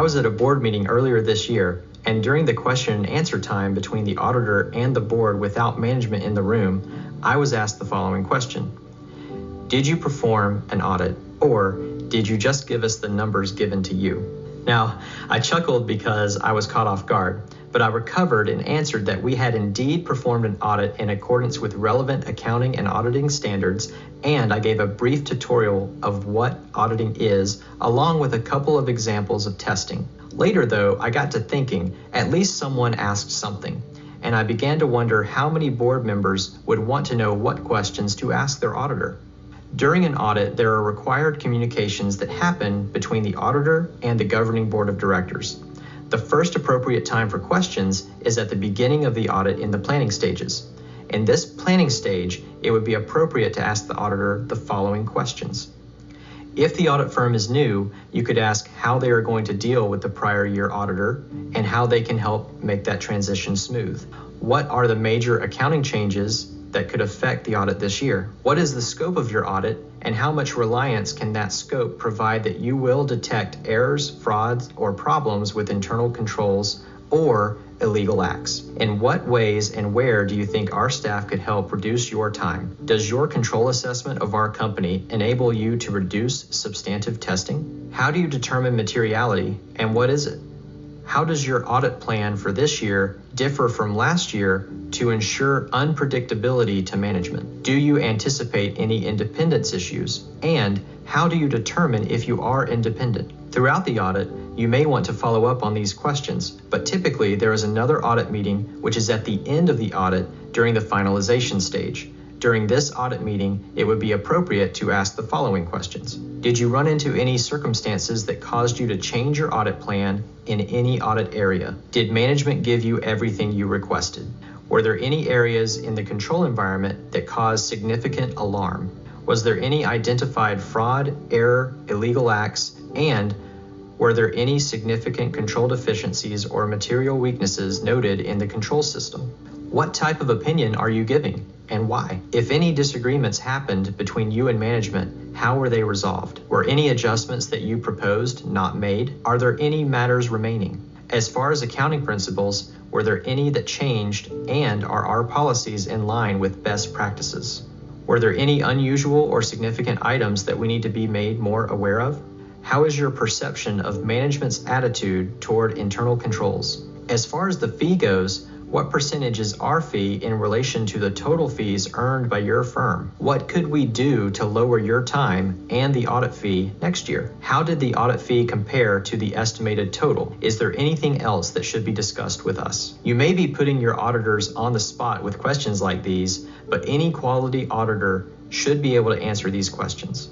was at a board meeting earlier this year, and during the question and answer time between the auditor and the board without management in the room, I was asked the following question. Did you perform an audit, or did you just give us the numbers given to you? Now, I chuckled because I was caught off guard, but I recovered and answered that we had indeed performed an audit in accordance with relevant accounting and auditing standards, and I gave a brief tutorial of what auditing is, along with a couple of examples of testing. Later, though, I got to thinking, at least someone asked something, and I began to wonder how many board members would want to know what questions to ask their auditor. During an audit, there are required communications that happen between the auditor and the governing board of directors. The first appropriate time for questions is at the beginning of the audit in the planning stages. In this planning stage, it would be appropriate to ask the auditor the following questions. If the audit firm is new, you could ask how they are going to deal with the prior year auditor and how they can help make that transition smooth. What are the major accounting changes that could affect the audit this year? What is the scope of your audit, and how much reliance can that scope provide that you will detect errors, frauds, or problems with internal controls or illegal acts? In what ways and where do you think our staff could help reduce your time? Does your control assessment of our company enable you to reduce substantive testing? How do you determine materiality, and what is it? How does your audit plan for this year differ from last year to ensure unpredictability to management? Do you anticipate any independence issues? And how do you determine if you are independent? Throughout the audit, you may want to follow up on these questions, but typically there is another audit meeting which is at the end of the audit during the finalization stage. During this audit meeting, it would be appropriate to ask the following questions. Did you run into any circumstances that caused you to change your audit plan in any audit area? Did management give you everything you requested? Were there any areas in the control environment that caused significant alarm? Was there any identified fraud, error, illegal acts, and were there any significant control deficiencies or material weaknesses noted in the control system? What type of opinion are you giving, and why? If any disagreements happened between you and management, how were they resolved? Were any adjustments that you proposed not made? Are there any matters remaining? As far as accounting principles, were there any that changed, and are our policies in line with best practices? Were there any unusual or significant items that we need to be made more aware of? How is your perception of management's attitude toward internal controls? As far as the fee goes, what percentage is our fee in relation to the total fees earned by your firm? What could we do to lower your time and the audit fee next year? How did the audit fee compare to the estimated total? Is there anything else that should be discussed with us? You may be putting your auditors on the spot with questions like these, but any quality auditor should be able to answer these questions.